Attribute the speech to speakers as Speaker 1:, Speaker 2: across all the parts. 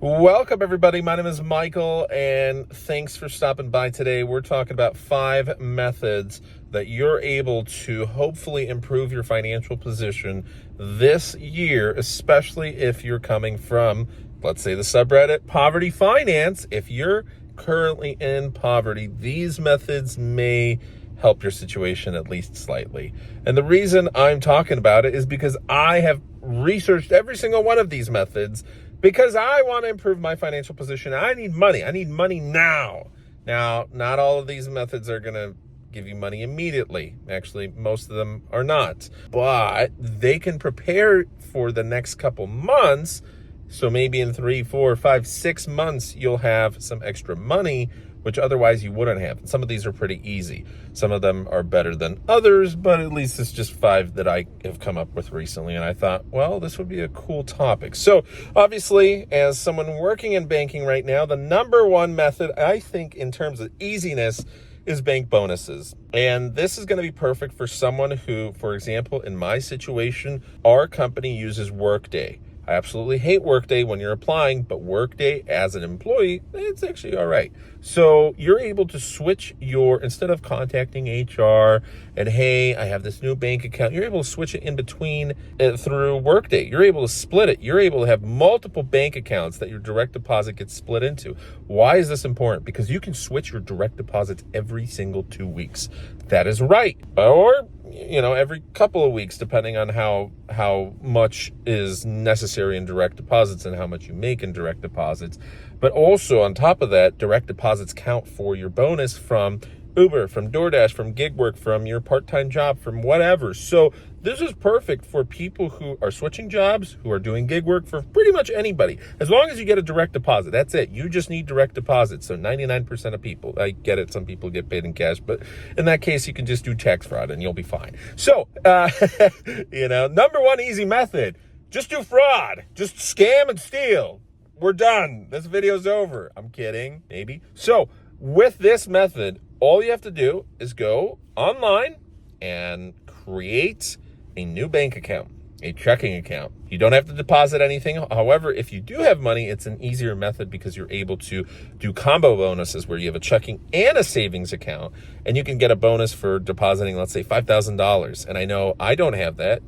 Speaker 1: Welcome, everybody. My name is Michael, and thanks for stopping by today. We're talking about 5 methods that you're able to hopefully improve your financial position this year, especially if you're coming from, let's say, the subreddit Poverty Finance. If you're currently in poverty, these methods may help your situation at least slightly. And the reason I'm talking about it is because I have researched every single one of these methods because I want to improve my financial position. I need money. I need money now. Now, not all of these methods are going to give you money immediately. Actually, most of them are not. But they can prepare for the next couple months. So maybe in 3, 4, 5, 6 months, you'll have some extra money, which otherwise you wouldn't have. And some of these are pretty easy. Some of them are better than others, but at least it's just 5 that I have come up with recently. And I thought, well, this would be a cool topic. So obviously, as someone working in banking right now, the number one method, I think, in terms of easiness, is bank bonuses. And this is going to be perfect for someone who, for example, in my situation, our company uses Workday. I absolutely hate Workday when you're applying, but Workday as an employee, it's actually all right. So you're able to switch instead of contacting HR and, hey, I have this new bank account, you're able to switch it in between through Workday. You're able to split it. You're able to have multiple bank accounts that your direct deposit gets split into. Why is this important? Because you can switch your direct deposits every single 2 weeks. That is right. Or every couple of weeks, depending on how much is necessary in direct deposits and how much you make in direct deposits. But also on top of that, direct deposits count for your bonus from Uber, from DoorDash, from gig work, from your part-time job, from whatever. So this is perfect for people who are switching jobs, who are doing gig work, for pretty much anybody. As long as you get a direct deposit, that's it. You just need direct deposit. So 99% of people, I get it, some people get paid in cash, but in that case, you can just do tax fraud and you'll be fine. So, number one easy method, just do fraud. Just scam and steal. We're done. This video's over. I'm kidding, maybe. So with this method, all you have to do is go online and create a new bank account, a checking account. You don't have to deposit anything. However, if you do have money, it's an easier method because you're able to do combo bonuses where you have a checking and a savings account, and you can get a bonus for depositing, let's say, $5,000. And I know I don't have that.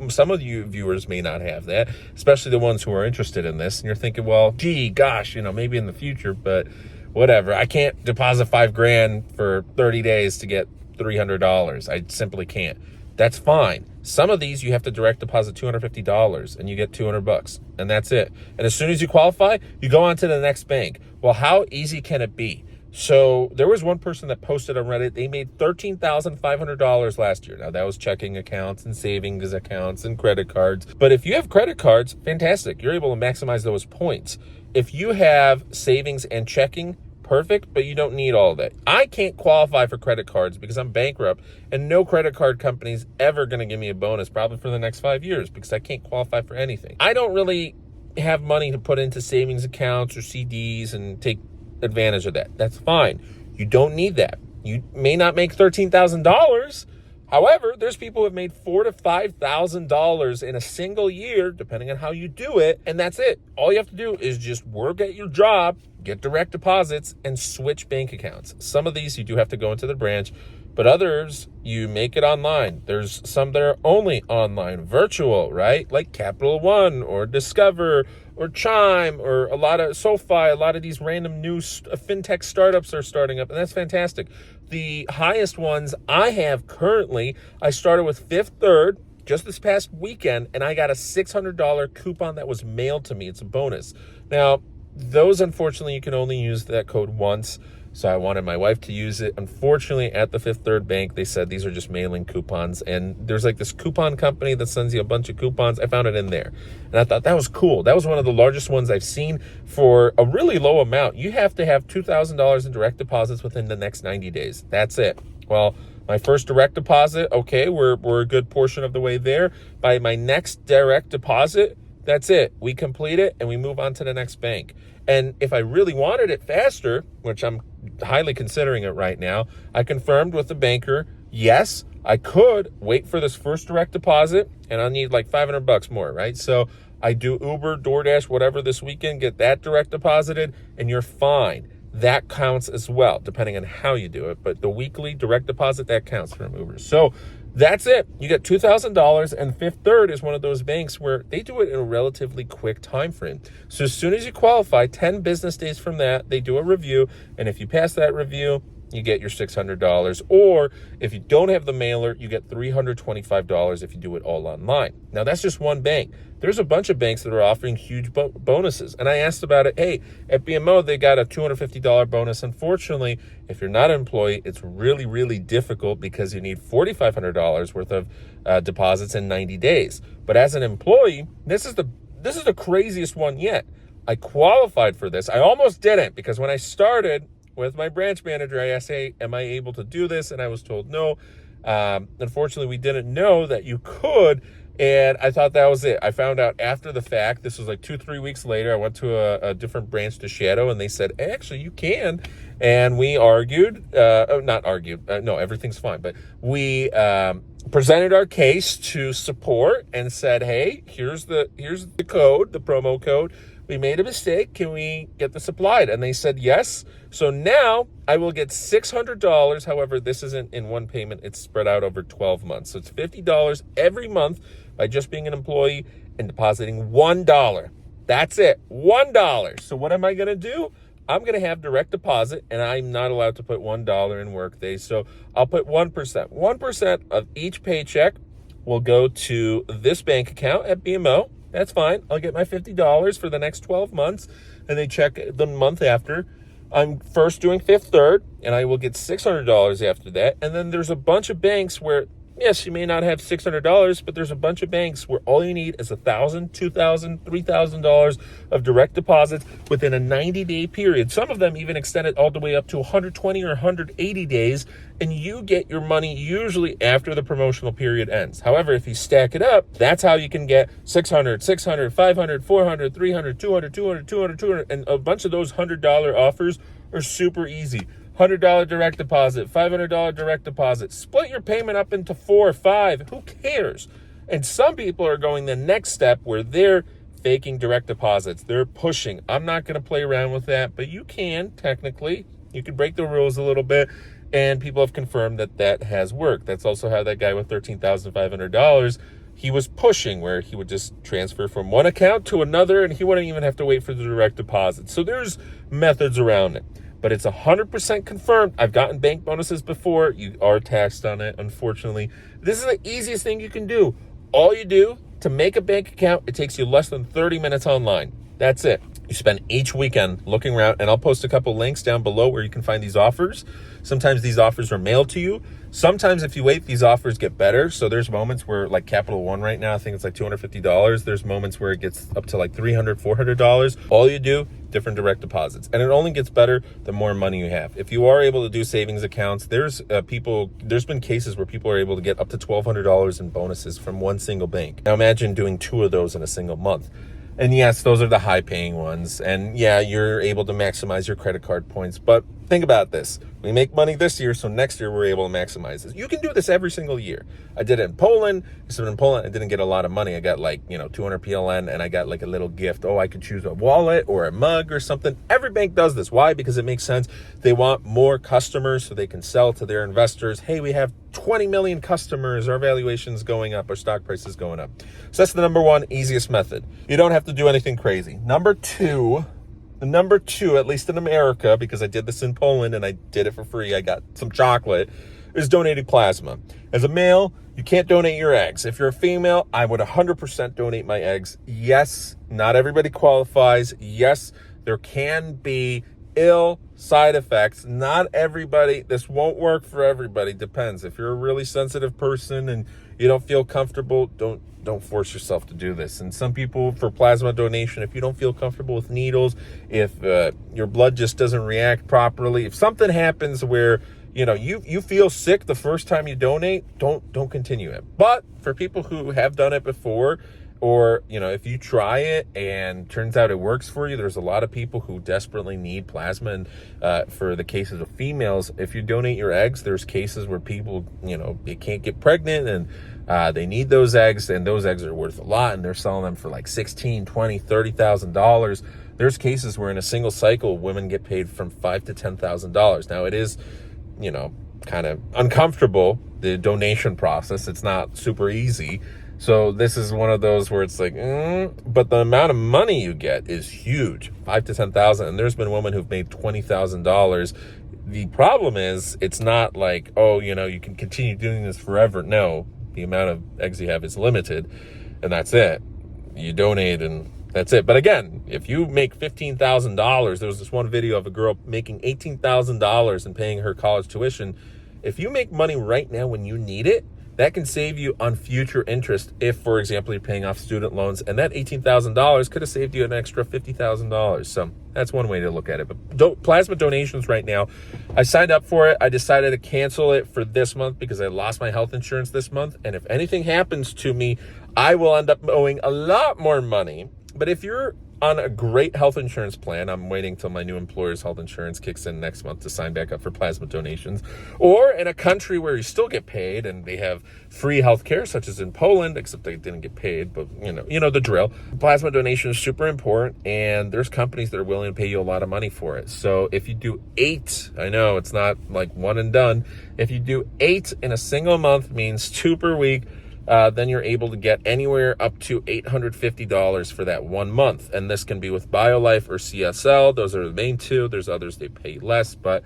Speaker 1: Some of you viewers may not have that, especially the ones who are interested in this. And you're thinking, well, gosh, maybe in the future, but whatever. I can't deposit $5,000 for 30 days to get $300. I simply can't. That's fine. Some of these you have to direct deposit $250 and you get $200, and that's it. And as soon as you qualify, you go on to the next bank. Well, how easy can it be? So there was one person that posted on Reddit, they made $13,500 last year. Now that was checking accounts and savings accounts and credit cards. But if you have credit cards, fantastic. You're able to maximize those points. If you have savings and checking, perfect, but you don't need all of that. I can't qualify for credit cards because I'm bankrupt, and no credit card company's ever going to give me a bonus probably for the next 5 years because I can't qualify for anything. I don't really have money to put into savings accounts or CDs and take advantage of that. That's fine. You don't need that. You may not make $13,000. However, there's people who have made $4,000 to $5,000 in a single year, depending on how you do it, and that's it. All you have to do is just work at your job, get direct deposits, and switch bank accounts. Some of these you do have to go into the branch, but others you make it online. There's some that are only online, virtual, right? Like Capital One or Discover or Chime or a lot of SoFi, a lot of these random new fintech startups are starting up, and that's fantastic. The highest ones I have currently, I started with Fifth Third just this past weekend, and I got a $600 coupon that was mailed to me. It's a bonus. Now, those, unfortunately, you can only use that code once. So I wanted my wife to use it. Unfortunately, at the Fifth Third Bank, they said these are just mailing coupons. And there's like this coupon company that sends you a bunch of coupons. I found it in there. And I thought that was cool. That was one of the largest ones I've seen for a really low amount. You have to have $2,000 in direct deposits within the next 90 days. That's it. Well, my first direct deposit, okay, we're a good portion of the way there. By my next direct deposit, that's it. We complete it and we move on to the next bank. And if I really wanted it faster, which I'm highly considering it right now, I confirmed with the banker, yes, I could wait for this first direct deposit and I'll need like $500 more, right? So I do Uber, DoorDash, whatever this weekend, get that direct deposited, and you're fine. That counts as well, depending on how you do it. But the weekly direct deposit, that counts from Uber. So that's it. You get $2,000, and Fifth Third is one of those banks where they do it in a relatively quick time frame. So as soon as you qualify, 10 business days from that, they do a review, and if you pass that review, you get your $600. Or if you don't have the mailer, you get $325 if you do it all online. Now, that's just one bank. There's a bunch of banks that are offering huge bonuses. And I asked about it. Hey, at BMO, they got a $250 bonus. Unfortunately, if you're not an employee, it's really, really difficult because you need $4,500 worth of deposits in 90 days. But as an employee, this is the craziest one yet. I qualified for this. I almost didn't, because when I started with my branch manager, I asked, hey, am I able to do this? And I was told no. Unfortunately, we didn't know that you could. And I thought that was it. I found out after the fact. This was like 2-3 weeks later. I went to a different branch to shadow, and they said, actually, you can. And we argued, not argued, no, everything's fine. But we presented our case to support and said, hey, here's the code, the promo code. We made a mistake. Can we get this applied? And they said yes. So now I will get $600. However, this isn't in one payment. It's spread out over 12 months. So it's $50 every month by just being an employee and depositing $1. That's it, $1. So what am I going to do? I'm going to have direct deposit, and I'm not allowed to put $1 in Workday. So I'll put 1%. 1% of each paycheck will go to this bank account at BMO. That's fine. I'll get my $50 for the next 12 months, and they check the month after. I'm first doing Fifth Third, and I will get $600 after that. And then there's a bunch of banks where, yes, you may not have $600, but there's a bunch of banks where all you need is $1,000, $2,000, $3,000 of direct deposits within a 90-day period. Some of them even extend it all the way up to 120 or 180 days, and you get your money usually after the promotional period ends. However, if you stack it up, that's how you can get $600, $600, $500, $400, $300, $200, $200, $200, $200, and a bunch of those $100 offers are super easy. $100 direct deposit, $500 direct deposit. Split your payment up into 4 or 5. Who cares? And some people are going the next step where they're faking direct deposits. They're pushing. I'm not going to play around with that, but you can technically. You can break the rules a little bit, and people have confirmed that that has worked. That's also how that guy with $13,500, he was pushing, where he would just transfer from one account to another, and he wouldn't even have to wait for the direct deposit. So there's methods around it. But it's 100% confirmed. I've gotten bank bonuses before. You are taxed on it, unfortunately. This is the easiest thing you can do. All you do to make a bank account, it takes you less than 30 minutes online. That's it. You spend each weekend looking around, and I'll post a couple links down below where you can find these offers. Sometimes these offers are mailed to you. Sometimes if you wait, these offers get better. So there's moments where, like Capital One right now, I think it's like $250. There's moments where it gets up to like $300, $400. All you do, different direct deposits. And it only gets better the more money you have. If you are able to do savings accounts, there's been cases where people are able to get up to $1,200 in bonuses from one single bank. Now imagine doing 2 of those in a single month. And yes, those are the high paying ones. And yeah, you're able to maximize your credit card points. But think about this. We make money this year, so next year we're able to maximize this. You can do this every single year. I did it in Poland. So in Poland, I didn't get a lot of money. I got like, 200 PLN, and I got like a little gift. Oh, I could choose a wallet or a mug or something. Every bank does this. Why? Because it makes sense. They want more customers so they can sell to their investors. Hey, we have 20 million customers. Our valuation's going up. Our stock price is going up. So that's the number one easiest method. You don't have to do anything crazy. Number two, at least in America, because I did this in Poland and I did it for free, I got some chocolate, is donating plasma. As a male, you can't donate your eggs. If you're a female, I would 100% donate my eggs. Yes, not everybody qualifies. Yes, there can be ill side effects. Not everybody, this won't work for everybody. Depends. If you're a really sensitive person and you don't feel comfortable, don't force yourself to do this. And some people, for plasma donation, if you don't feel comfortable with needles, if your blood just doesn't react properly, if something happens where you feel sick the first time you donate, don't continue it. But for people who have done it before Or, if you try it and turns out it works for you, there's a lot of people who desperately need plasma. And for the cases of females, if you donate your eggs, there's cases where people, they can't get pregnant and they need those eggs, and those eggs are worth a lot, and they're selling them for like $16,000, $20,000, $30,000. There's cases where in a single cycle, women get paid from $5,000 to $10,000. Now it is, kind of uncomfortable, the donation process. It's not super easy. So this is one of those where it's like, but the amount of money you get is huge, $5,000 to $10,000. And there's been women who've made $20,000. The problem is, it's not like, you can continue doing this forever. No, the amount of eggs you have is limited, and that's it. You donate and that's it. But again, if you make $15,000, there was this one video of a girl making $18,000 and paying her college tuition. If you make money right now when you need it, that can save you on future interest if, for example, you're paying off student loans, and that $18,000 could have saved you an extra $50,000. So that's one way to look at it. But plasma donations right now, I signed up for it. I decided to cancel it for this month because I lost my health insurance this month. And if anything happens to me, I will end up owing a lot more money. But if you're on a great health insurance plan, I'm waiting till my new employer's health insurance kicks in next month to sign back up for plasma donations, or in a country where you still get paid and they have free health care, such as in Poland, except they didn't get paid, but you know the drill. Plasma donation is super important, and there's companies that are willing to pay you a lot of money for it. So if you do 8, I know it's not like one and done. If you do 8 in a single month, means 2 per week, then you're able to get anywhere up to $850 for that 1 month. And this can be with BioLife or CSL. Those are the main two. There's others they pay less. But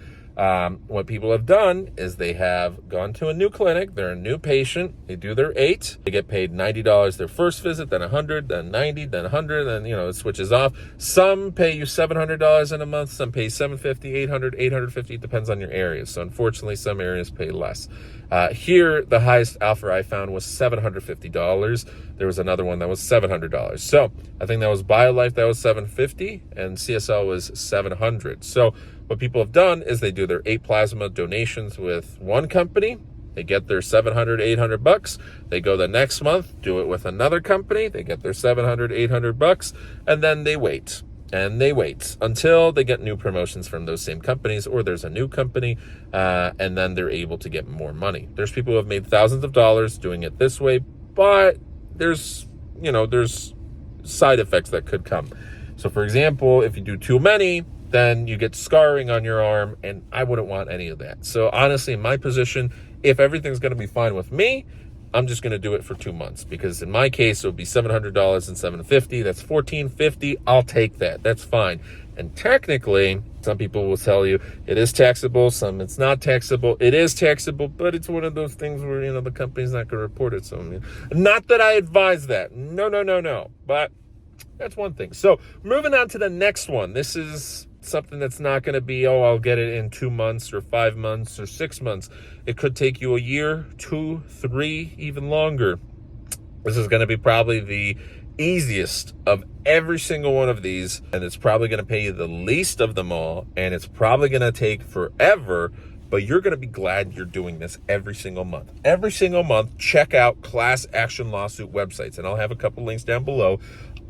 Speaker 1: what people have done is they have gone to a new clinic. They're a new patient. They do their 8. They get paid $90 their first visit, then $100, then $90, then $100. Then, it switches off. Some pay you $700 in a month. Some pay $750, $800, $850. It depends on your area. So unfortunately, some areas pay less. Here, the highest offer I found was $750. There was another one that was $700. So I think that was BioLife, that was $750, and CSL was $700. So what people have done is they do their 8 plasma donations with one company. They get their $700, $800. They go the next month, do it with another company. They get their $700, $800, and then they wait. And they wait until they get new promotions from those same companies, or there's a new company, and then they're able to get more money. There's people who have made thousands of dollars doing it this way, but there's side effects that could come. So for example, if you do too many, then you get scarring on your arm, and I wouldn't want any of that. So honestly, in my position, if everything's going to be fine with me, I'm just going to do it for 2 months, because in my case, it would be $700 and $750. That's $1,450. I'll take that. That's fine. And technically, some people will tell you it is taxable. Some it's not taxable. It is taxable, but it's one of those things where, the company's not going to report it. So, not that I advise that. No. But that's one thing. So moving on to the next one. This is something that's not going to be, I'll get it in 2 months or 5 months or 6 months. It could take you a year, 2, 3, even longer. This is going to be probably the easiest of every single one of these, and it's probably going to pay you the least of them all, and it's probably going to take forever, but you're going to be glad you're doing this every single month. Every single month, check out class action lawsuit websites, and I'll have a couple links down below.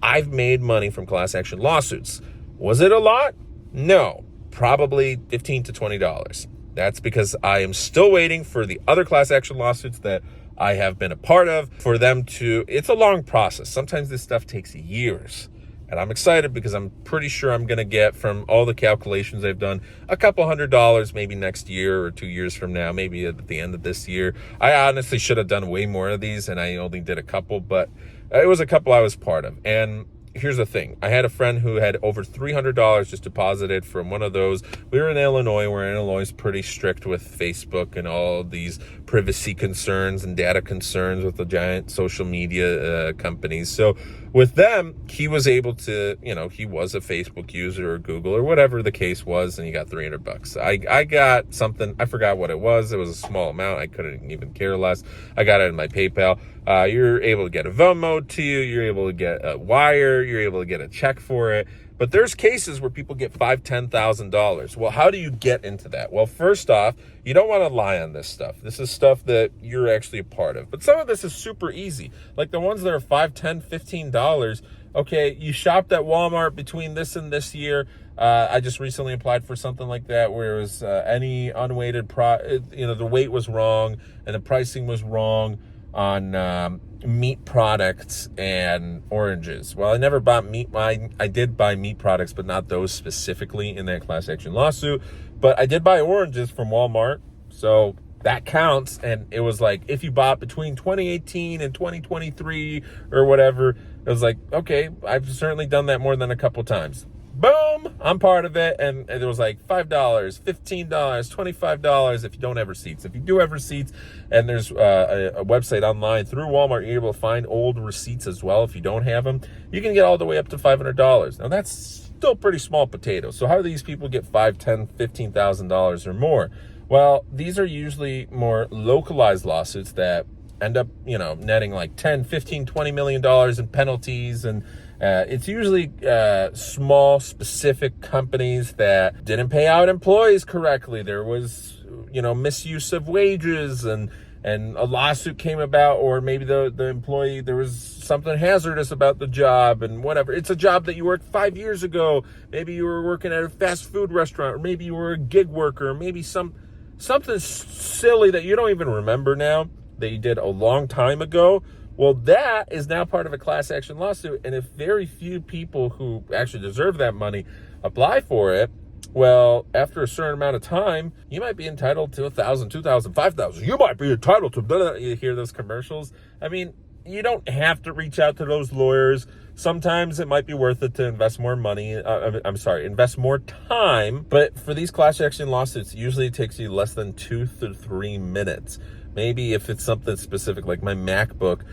Speaker 1: I've made money from class action lawsuits. Was it a lot? No, probably $15 to $20. That's because I am still waiting for the other class action lawsuits that I have been a part of for them to, it's a long process. Sometimes this stuff takes years, and I'm excited because I'm pretty sure I'm going to get, from all the calculations I've done, a couple $100 maybe next year or 2 years from now, maybe at the end of this year. I honestly should have done way more of these, and I only did a couple, but it was a couple I was part of. And here's the thing. I had a friend who had over $300 just deposited from one of those. We were in Illinois, where Illinois is pretty strict with Facebook and all these privacy concerns and data concerns with the giant social media companies. So with them, he was able to, he was a Facebook user or Google or whatever the case was, and he got $300. I got something, I forgot what it was. It was a small amount. I couldn't even care less. I got it in my PayPal. You're able to get a Venmo to you. You're able to get a wire. You're able to get a check for it. But there's cases where people get $5,000, $10,000. Well, how do you get into that? Well, first off, you don't want to lie on this stuff. This is stuff that you're actually a part of. But some of this is super easy. Like the ones that are $5, $10, $15. Okay, you shopped at Walmart between this and this year. I just recently applied for something like that where it was any unweighted the weight was wrong and the pricing was wrong on meat products and oranges. Well, I never bought meat. I did buy meat products, but not those specifically in that class action lawsuit. But I did buy oranges from Walmart, so that counts. And it was like, if you bought between 2018 and 2023 or whatever, it was like, okay, I've certainly done that more than a couple times. Boom, I'm part of it. And it was like $5, $15, $25 if you don't have receipts. If you do have receipts, and there's a website online through Walmart, you're able to find old receipts as well. If you don't have them, you can get all the way up to $500. Now that's still pretty small potatoes. So how do these people get $5, $10, $15,000 or more? Well, these are usually more localized lawsuits that end up, netting like 10, 15, $20 million in penalties. And it's usually small, specific companies that didn't pay out employees correctly. There was, misuse of wages, and a lawsuit came about, or maybe the employee, there was something hazardous about the job and whatever. It's a job that you worked 5 years ago. Maybe you were working at a fast food restaurant, or maybe you were a gig worker, or maybe something silly that you don't even remember now that you did a long time ago. Well, that is now part of a class action lawsuit. And if very few people who actually deserve that money apply for it, well, after a certain amount of time, you might be entitled to $1,000, $2,000, $5,000. You might be entitled to, you hear those commercials. I mean, you don't have to reach out to those lawyers. Sometimes it might be worth it to invest more money. Invest more time. But for these class action lawsuits, usually it takes you less than 2 to 3 minutes. Maybe if it's something specific like my MacBook,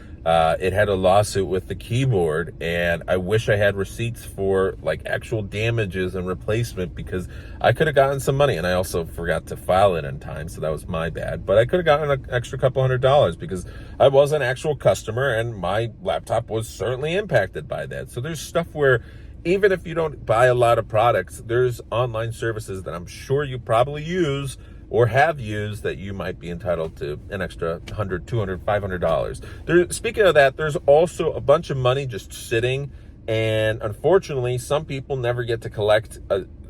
Speaker 1: it had a lawsuit with the keyboard, and I wish I had receipts for like actual damages and replacement, because I could have gotten some money, and I also forgot to file it in time, so that was my bad. But I could have gotten an extra couple $100 because I was an actual customer, and my laptop was certainly impacted by that. So there's stuff where even if you don't buy a lot of products, there's online services that I'm sure you probably use or have used that you might be entitled to an extra $100, $200, $500. Speaking of that, there's also a bunch of money just sitting, and unfortunately, some people never get to collect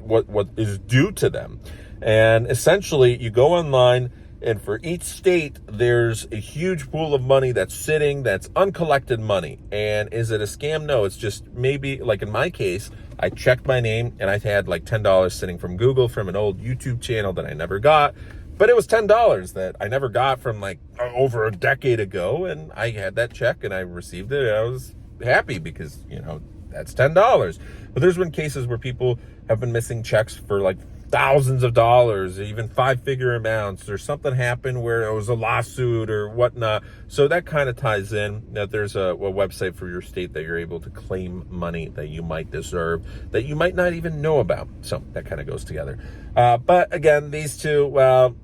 Speaker 1: what is due to them. And essentially, you go online, and for each state, there's a huge pool of money that's sitting, that's uncollected money. And is it a scam? No, it's just maybe, like in my case, I checked my name and I had like $10 sitting from Google from an old YouTube channel that I never got. But it was $10 that I never got from like over a decade ago. And I had that check and I received it. And I was happy because, that's $10. But there's been cases where people have been missing checks for like thousands of dollars, even 5-figure amounts, or something happened where it was a lawsuit or whatnot. So that kind of ties in that there's a website for your state that you're able to claim money that you might deserve, that you might not even know about. So that kind of goes together. But again, these two, well,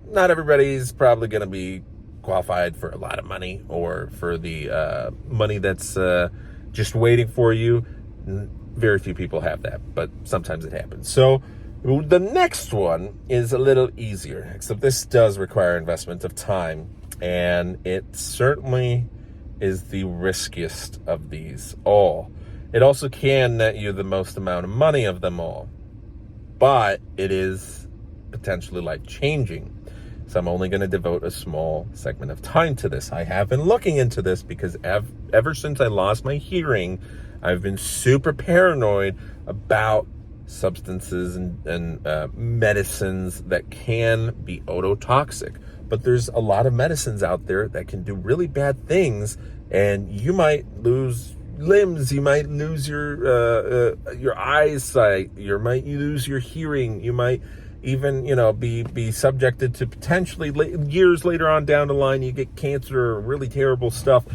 Speaker 1: not everybody's probably going to be qualified for a lot of money or for the money that's just waiting for you. Very few people have that, but sometimes it happens. So the next one is a little easier, except this does require investment of time, and it certainly is the riskiest of these all. It also can net you the most amount of money of them all, but it is potentially life-changing. So I'm only going to devote a small segment of time to this. I have been looking into this because ever since I lost my hearing, I've been super paranoid about substances and medicines that can be ototoxic. But there's a lot of medicines out there that can do really bad things, and you might lose limbs, you might lose your eyesight, you might lose your hearing, you might even be subjected to potentially years later on down the line you get cancer or really terrible stuff.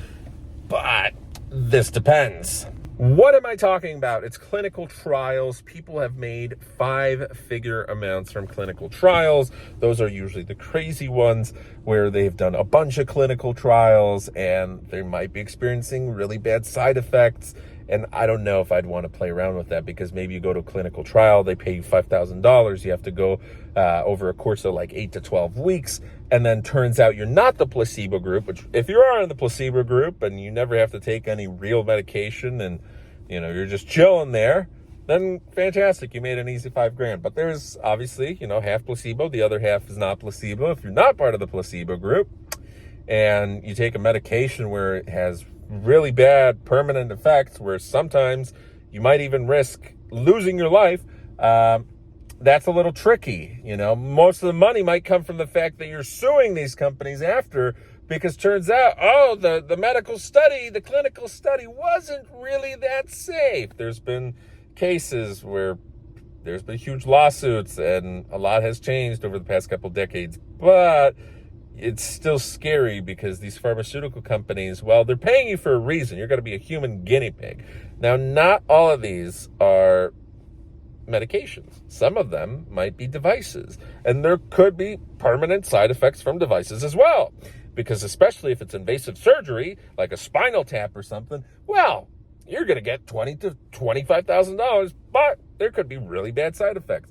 Speaker 1: But this depends. What am I talking about? It's clinical trials. People have made 5-figure amounts from clinical trials. Those are usually the crazy ones where they've done a bunch of clinical trials and they might be experiencing really bad side effects. And I don't know if I'd want to play around with that, because maybe you go to a clinical trial, they pay you $5,000. You have to go over a course of like 8 to 12 weeks. And then turns out you're not the placebo group, which if you are in the placebo group and you never have to take any real medication and, you're just chilling there, then fantastic, you made an easy $5,000. But there's obviously, half placebo, the other half is not placebo. If you're not part of the placebo group and you take a medication where it has really bad permanent effects, where sometimes you might even risk losing your life, that's a little tricky. Most of the money might come from the fact that you're suing these companies after, because turns out, the medical study, the clinical study wasn't really that safe. There's been cases where there's been huge lawsuits and a lot has changed over the past couple decades, but it's still scary because these pharmaceutical companies, well, they're paying you for a reason. You're going to be a human guinea pig. Now, not all of these are medications. Some of them might be devices, and there could be permanent side effects from devices as well, because especially if it's invasive surgery, like a spinal tap or something, well, you're going to get $20,000 to $25,000, but there could be really bad side effects.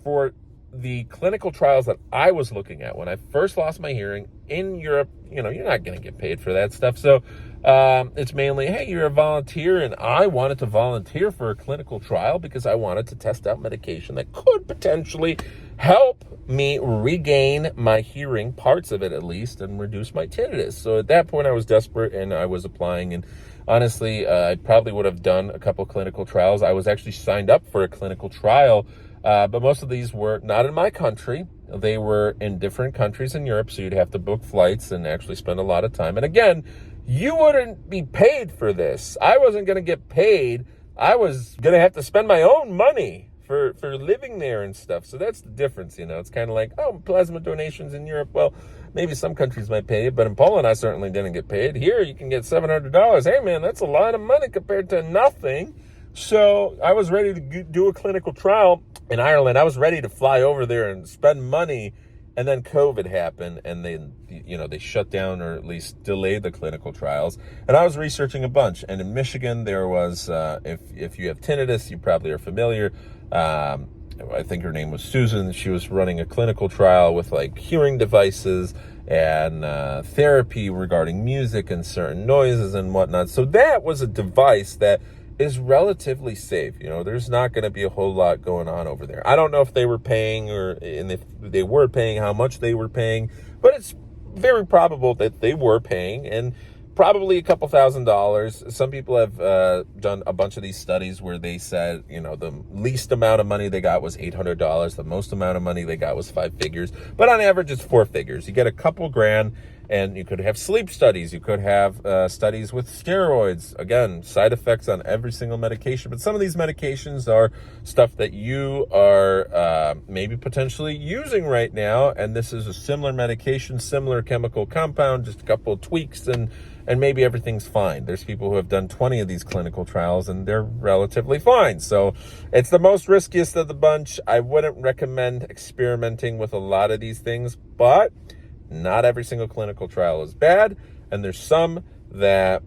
Speaker 1: For the clinical trials that I was looking at when I first lost my hearing in Europe, you're not going to get paid for that stuff. So it's mainly, hey, you're a volunteer, and I wanted to volunteer for a clinical trial because I wanted to test out medication that could potentially help me regain my hearing, parts of it at least, and reduce my tinnitus. So at that point I was desperate and I was applying, and honestly, I probably would have done a couple clinical trials. I was actually signed up for a clinical trial, but most of these were not in my country. They were in different countries in Europe, so you'd have to book flights and actually spend a lot of time. And again, you wouldn't be paid for this. I wasn't going to get paid. I was going to have to spend my own money for living there and stuff. So that's the difference, It's kind of like, plasma donations in Europe. Well, maybe some countries might pay it, but in Poland, I certainly didn't get paid. Here, you can get $700. Hey, man, that's a lot of money compared to nothing. So I was ready to do a clinical trial in Ireland. I was ready to fly over there and spend money. And then COVID happened, and they shut down, or at least delayed the clinical trials. And I was researching a bunch. And in Michigan, there was, if you have tinnitus, you probably are familiar. I think her name was Susan. She was running a clinical trial with like hearing devices and therapy regarding music and certain noises and whatnot. So that was a device that is relatively safe. There's not going to be a whole lot going on over there. I don't know if they were paying, and if they were paying, how much they were paying, but it's very probable that they were paying, and probably a couple $1,000s. Some people have done a bunch of these studies where they said, the least amount of money they got was $800. The most amount of money they got was 5 figures. But on average, it's 4 figures. You get a couple grand, and you could have sleep studies. You could have studies with steroids. Again, side effects on every single medication. But some of these medications are stuff that you are maybe potentially using right now. And this is a similar medication, similar chemical compound, just a couple of tweaks, and maybe everything's fine. There's people who have done 20 of these clinical trials, and they're relatively fine. So it's the most riskiest of the bunch. I wouldn't recommend experimenting with a lot of these things, but not every single clinical trial is bad, and there's some that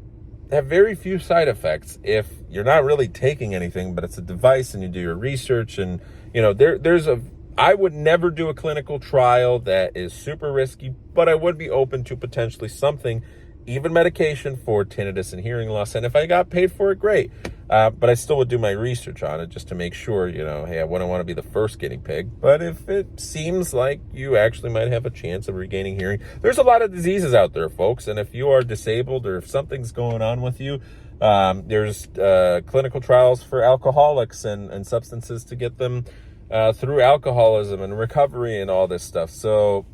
Speaker 1: have very few side effects if you're not really taking anything, but it's a device and you do your research. And I would never do a clinical trial that is super risky, but I would be open to potentially something, even medication for tinnitus and hearing loss. And if I got paid for it, great. But I still would do my research on it just to make sure, hey, I wouldn't want to be the first guinea pig. But if it seems like you actually might have a chance of regaining hearing, there's a lot of diseases out there, folks. And if you are disabled, or if something's going on with you, there's clinical trials for alcoholics and substances to get them through alcoholism and recovery and all this stuff. So,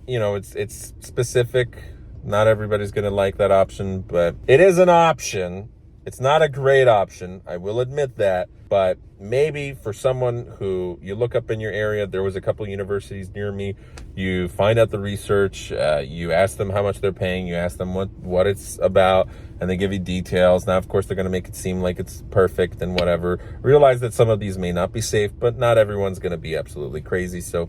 Speaker 1: it's specific. Not everybody's going to like that option, but it is an option. It's not a great option, I will admit that, but maybe for someone who you look up in your area, there was a couple universities near me, you find out the research, you ask them how much they're paying, you ask them what it's about, and they give you details. Now, of course, they're going to make it seem like it's perfect and whatever. Realize that some of these may not be safe, but not everyone's going to be absolutely crazy, so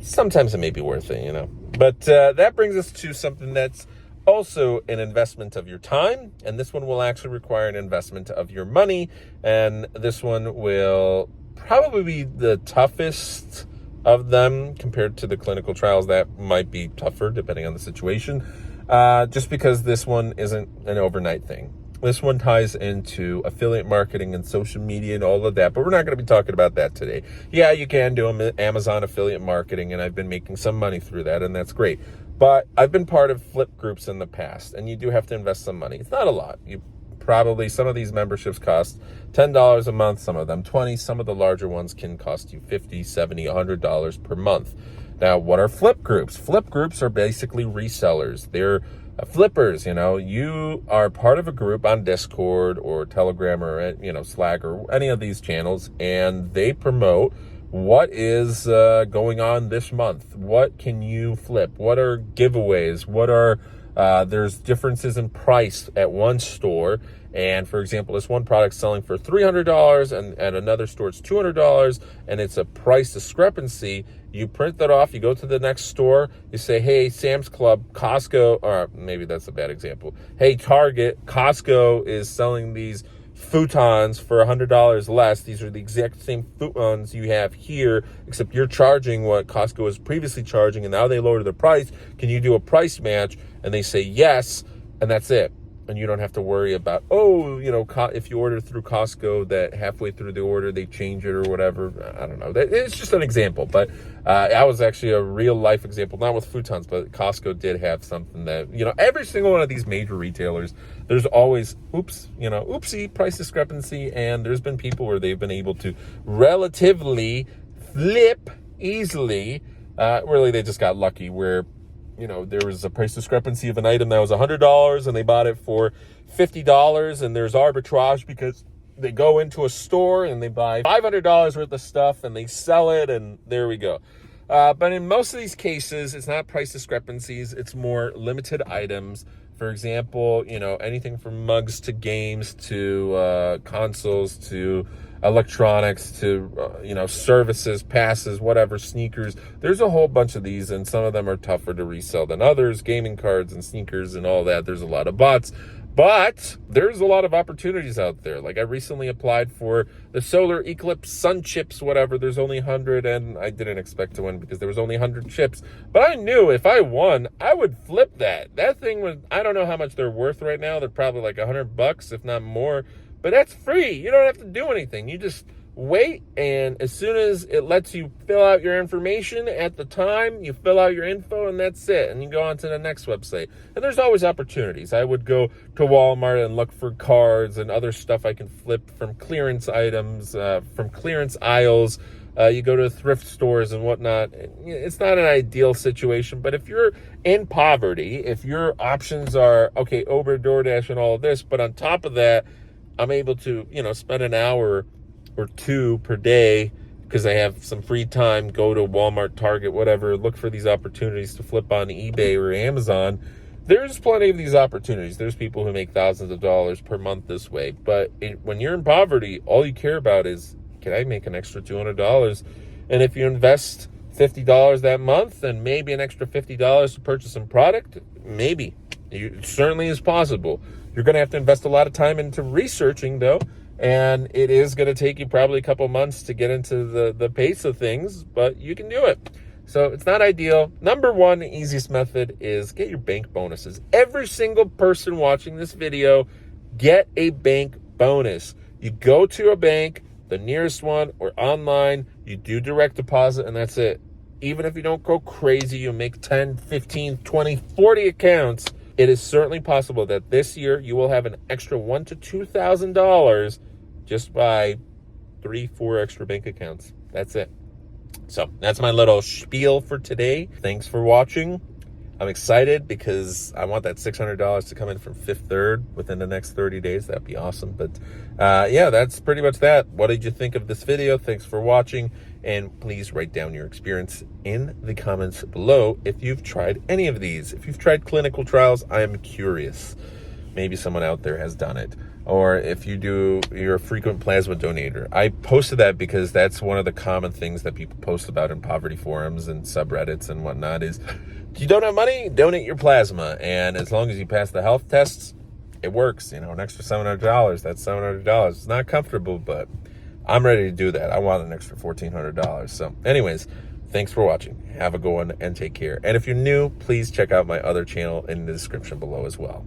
Speaker 1: sometimes it may be worth it, But that brings us to something that's also an investment of your time, and this one will actually require an investment of your money, and this one will probably be the toughest of them compared to the clinical trials. That might be tougher depending on the situation, just because this one isn't an overnight thing. This one ties into affiliate marketing and social media and all of that, but we're not going to be talking about that today. Yeah, you can do Amazon affiliate marketing, and I've been making some money through that, and that's great. But I've been part of flip groups in the past, and you do have to invest some money. It's not a lot. Some of these memberships cost $10 a month, some of them $20. Some of the larger ones can cost you $50, $70, $100 per month. Now, what are flip groups? Flip groups are basically resellers. They're flippers. You are part of a group on Discord or Telegram or Slack or any of these channels, and they promote what is going on this month. What can you flip? What are giveaways? What are there's differences in price at one store, and for example, this one product selling for $300 and at another store it's $200, and it's a price discrepancy. You print that off, you go to the next store, you say, hey, Sam's Club, Costco, or maybe that's a bad example. Hey, Target, Costco is selling these futons for $100 less. These are the exact same futons you have here, except you're charging what Costco was previously charging, and now they lowered the price. Can you do a price match? And they say yes, and that's it. And you don't have to worry about, if you order through Costco, that halfway through the order they change it or whatever. I don't know. It's just an example, but I was actually a real life example, not with futons, but Costco did have something that, every single one of these major retailers, there's always, oopsie, price discrepancy. And there's been people where they've been able to relatively flip easily. Really, they just got lucky where, there was a price discrepancy of an item that was $100 and they bought it for $50, and there's arbitrage because they go into a store and they buy $500 worth of stuff and they sell it, and there we go. But in most of these cases, it's not price discrepancies. It's more limited items. For example, anything from mugs to games to consoles to electronics to, services, passes, whatever, sneakers. There's a whole bunch of these, and some of them are tougher to resell than others. Gaming cards and sneakers and all that. There's a lot of bots. But there's a lot of opportunities out there. Like I recently applied for the solar eclipse sun chips, whatever. There's only 100, and I didn't expect to win because there was only 100 chips. But I knew if I won, I would flip that. That thing was, I don't know how much they're worth right now. They're probably like $100, if not more. But that's free. You don't have to do anything. You just wait, and as soon as it lets you fill out your information at the time, you fill out your info, and that's it. And you go on to the next website. And there's always opportunities. I would go to Walmart and look for cards and other stuff I can flip from clearance items, from clearance aisles. You go to thrift stores and whatnot. It's not an ideal situation, but if you're in poverty, if your options are, okay, Uber, DoorDash, and all of this, but on top of that, I'm able to, spend an hour or two per day because I have some free time, go to Walmart, Target, whatever, look for these opportunities to flip on eBay or Amazon. There's plenty of these opportunities. There's people who make thousands of dollars per month this way. But when you're in poverty, all you care about is, can I make an extra $200? And if you invest $50 that month and maybe an extra $50 to purchase some product, maybe. It certainly is possible. You're going to have to invest a lot of time into researching, though, and it is going to take you probably a couple months to get into the pace of things, but you can do it. So it's not ideal. Number one, the easiest method is get your bank bonuses. Every single person watching this video, get a bank bonus. You go to a bank, the nearest one, or online, you do direct deposit, and that's it. Even if you don't go crazy, you make 10, 15, 20, 40 accounts, it is certainly possible that this year you will have an extra $1,000 to $2,000 just by 3-4 extra bank accounts. That's it. So that's my little spiel for today. Thanks for watching. I'm excited because I want that $600 to come in from Fifth Third within the next 30 days. That'd be awesome. But yeah, that's pretty much that. What did you think of this video? Thanks for watching. And please write down your experience in the comments below if you've tried any of these. If you've tried clinical trials, I am curious. maybe someone out there has done it. Or if you're a frequent plasma donator. I posted that because that's one of the common things that people post about in poverty forums and subreddits and whatnot is, you don't have money, donate your plasma. And as long as you pass the health tests, it works. An extra $700, that's $700. It's not comfortable, but I'm ready to do that. I want an extra $1,400. So anyways, thanks for watching. Have a good one and take care. And if you're new, please check out my other channel in the description below as well.